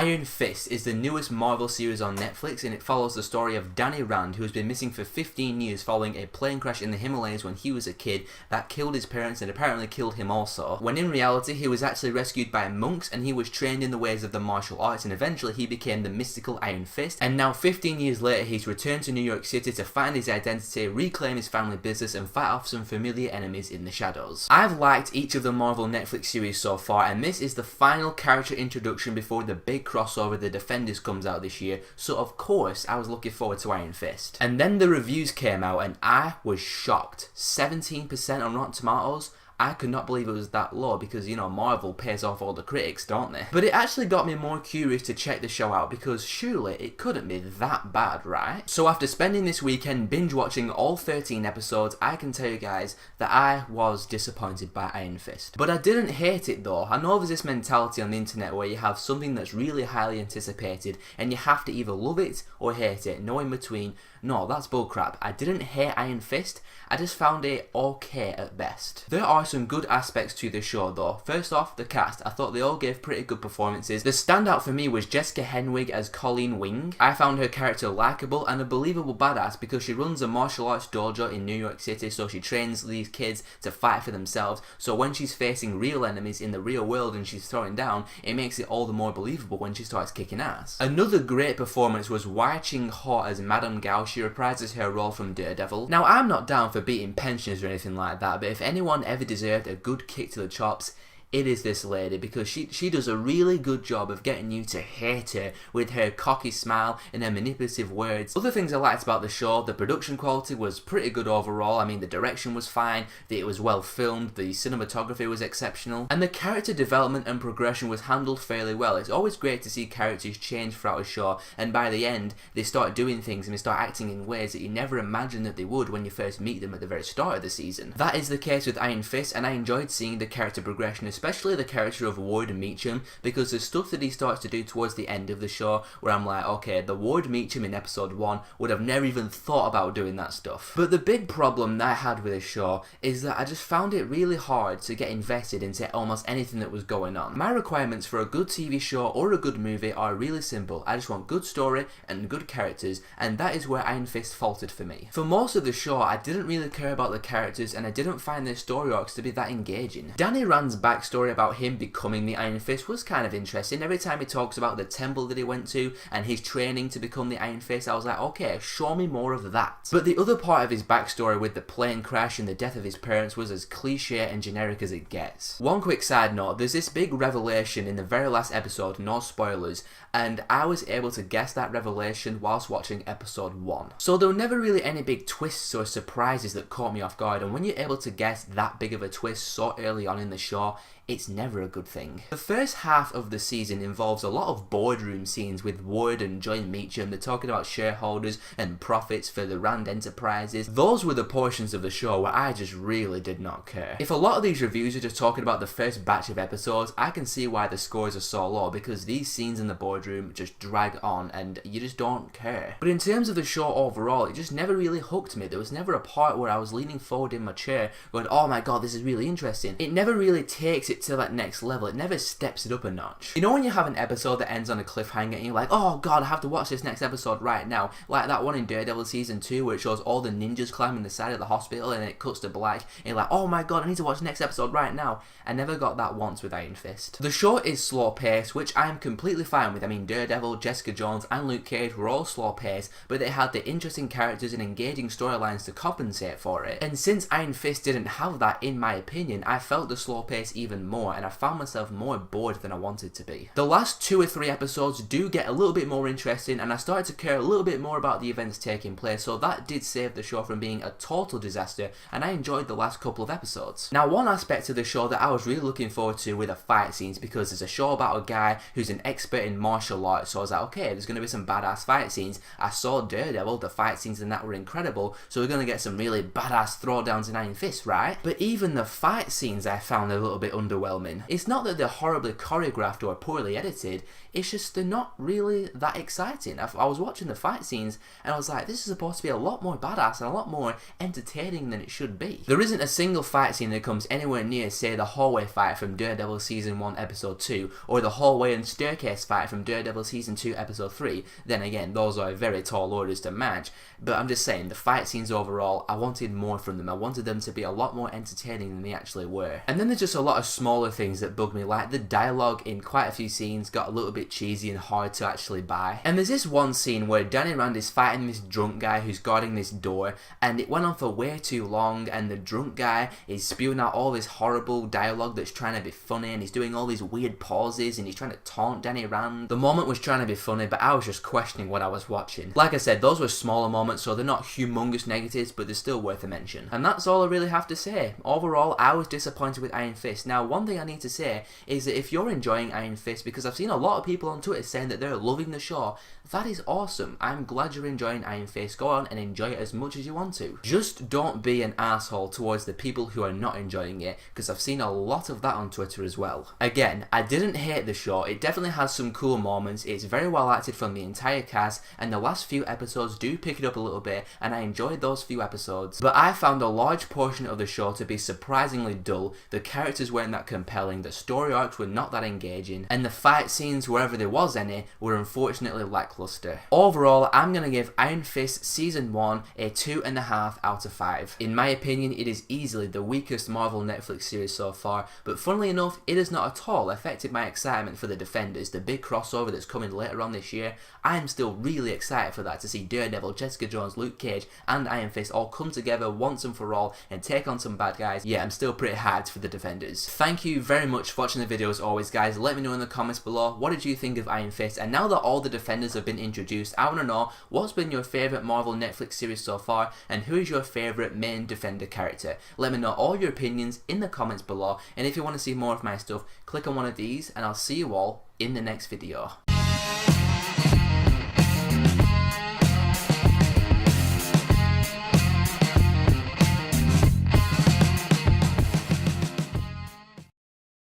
Iron Fist is the newest Marvel series on Netflix, and it follows the story of Danny Rand, who has been missing for 15 years following a plane crash in the Himalayas when he was a kid that killed his parents and apparently killed him also, when in reality he was actually rescued by monks and he was trained in the ways of the martial arts, and eventually he became the mystical Iron Fist. And now 15 years later he's returned to New York City to find his identity, reclaim his family business and fight off some familiar enemies in the shadows. I've liked each of the Marvel Netflix series so far, and this is the final character introduction before the big crossover The Defenders comes out this year, so of course I was looking forward to Iron Fist. And then the reviews came out and I was shocked. 17% on Rotten Tomatoes. I could not believe it was that low because, you know, Marvel pays off all the critics, don't they? But it actually got me more curious to check the show out because surely it couldn't be that bad, right? So after spending this weekend binge watching all 13 episodes, I can tell you guys that I was disappointed by Iron Fist. But I didn't hate it though. I know there's this mentality on the internet where you have something that's really highly anticipated and you have to either love it or hate it, no in between. No, that's bullcrap. I didn't hate Iron Fist, I just found it okay at best. There are some good aspects to the show though. First off, the cast. I thought they all gave pretty good performances. The standout for me was Jessica Henwick as Colleen Wing. I found her character likeable and a believable badass because she runs a martial arts dojo in New York City, so she trains these kids to fight for themselves, so when she's facing real enemies in the real world and she's throwing down, it makes it all the more believable when she starts kicking ass. Another great performance was Wai Ching Ho as Madame Gao. She reprises her role from Daredevil. Now I'm not down for beating pensioners or anything like that, but if anyone ever deserved a good kick to the chops, it is this lady, because she does a really good job of getting you to hate her with her cocky smile and her manipulative words. Other things I liked about the show, the production quality was pretty good overall. I mean, the direction was fine, it was well filmed, the cinematography was exceptional, and the character development and progression was handled fairly well. It's always great to see characters change throughout a show, and by the end, they start doing things and they start acting in ways that you never imagined that they would when you first meet them at the very start of the season. That is the case with Iron Fist, and I enjoyed seeing the character progression, especially the character of Ward Meacham, because there's stuff that he starts to do towards the end of the show where I'm like, okay, the Ward Meacham in episode 1 would have never even thought about doing that stuff. But the big problem that I had with this show is that I just found it really hard to get invested into almost anything that was going on. My requirements for a good TV show or a good movie are really simple. I just want good story and good characters, and that is where Iron Fist faltered for me. For most of the show, I didn't really care about the characters and I didn't find their story arcs to be that engaging. Danny Rand's backstory about him becoming the Iron Fist was kind of interesting. Every time he talks about the temple that he went to and his training to become the Iron Fist, I was like, okay, show me more of that. But the other part of his backstory with the plane crash and the death of his parents was as cliche and generic as it gets. One quick side note, there's this big revelation in the very last episode, no spoilers, and I was able to guess that revelation whilst watching episode 1. So there were never really any big twists or surprises that caught me off guard, and when you're able to guess that big of a twist so early on in the show, it's never a good thing. The first half of the season involves a lot of boardroom scenes with Ward and Joy Meacham. They're talking about shareholders and profits for the Rand Enterprises. Those were the portions of the show where I just really did not care. If a lot of these reviews are just talking about the first batch of episodes, I can see why the scores are so low, because these scenes in the boardroom just drag on and you just don't care. But in terms of the show overall, it just never really hooked me. There was never a part where I was leaning forward in my chair going, oh my god, this is really interesting. It never really takes it to that next level. It never steps it up a notch. You know when you have an episode that ends on a cliffhanger and you're like, oh god, I have to watch this next episode right now, like that one in Daredevil season 2 where it shows all the ninjas climbing the side of the hospital and it cuts to black and you're like, oh my god, I need to watch the next episode right now. I never got that once with Iron Fist. The show is slow paced, which I am completely fine with. I mean, Daredevil, Jessica Jones and Luke Cage were all slow paced, but they had the interesting characters and engaging storylines to compensate for it. And since Iron Fist didn't have that, in my opinion, I felt the slow pace even more and I found myself more bored than I wanted to be. The last 2 or 3 episodes do get a little bit more interesting and I started to care a little bit more about the events taking place, so that did save the show from being a total disaster and I enjoyed the last couple of episodes. Now, one aspect of the show that I was really looking forward to were the fight scenes, because there's a show about a guy who's an expert in martial arts, so I was like, okay, there's going to be some badass fight scenes. I saw Daredevil, the fight scenes in that were incredible, so we're going to get some really badass throwdowns in Iron Fist, right? But even the fight scenes I found a little bit underwhelming underwhelming. It's not that they're horribly choreographed or poorly edited, it's just they're not really that exciting. I was watching the fight scenes and I was like, this is supposed to be a lot more badass and a lot more entertaining than it should be. There isn't a single fight scene that comes anywhere near, say, the hallway fight from Daredevil Season 1 Episode 2 or the hallway and staircase fight from Daredevil Season 2 Episode 3. Then again, those are very tall orders to match, but I'm just saying, the fight scenes overall, I wanted more from them. I wanted them to be a lot more entertaining than they actually were. And then there's just a lot of smaller things that bug me, like the dialogue in quite a few scenes got a little bit cheesy and hard to actually buy. And there's this one scene where Danny Rand is fighting this drunk guy who's guarding this door, and it went on for way too long, and the drunk guy is spewing out all this horrible dialogue that's trying to be funny, and he's doing all these weird pauses, and he's trying to taunt Danny Rand. The moment was trying to be funny, but I was just questioning what I was watching. Like I said, those were smaller moments, so they're not humongous negatives, but they're still worth a mention. And that's all I really have to say. Overall, I was disappointed with Iron Fist. Now, one thing I need to say is that if you're enjoying Iron Fist, because I've seen a lot of people on Twitter saying that they're loving the show, that is awesome. I'm glad you're enjoying Iron Fist. Go on and enjoy it as much as you want to. Just don't be an asshole towards the people who are not enjoying it, because I've seen a lot of that on Twitter as well. Again, I didn't hate the show. It definitely has some cool moments. It's very well acted from the entire cast, and the last few episodes do pick it up a little bit, and I enjoyed those few episodes. But I found a large portion of the show to be surprisingly dull. The characters weren't that compelling, the story arcs were not that engaging, and the fight scenes, wherever there was any, were unfortunately lackluster. Overall, I'm going to give Iron Fist Season 1 a 2.5 out of 5. In my opinion, it is easily the weakest Marvel Netflix series so far, but funnily enough, it has not at all affected my excitement for the Defenders, the big crossover that's coming later on this year. I am still really excited for that, to see Daredevil, Jessica Jones, Luke Cage, and Iron Fist all come together once and for all and take on some bad guys. Yeah, I'm still pretty hyped for the Defenders. Thank you very much for watching the video as always, guys. Let me know in the comments below, what did you think of Iron Fist? And now that all the Defenders have been introduced, I want to know what's been your favourite Marvel Netflix series so far, and who is your favourite main Defender character? Let me know all your opinions in the comments below, and if you want to see more of my stuff, click on one of these, and I'll see you all in the next video.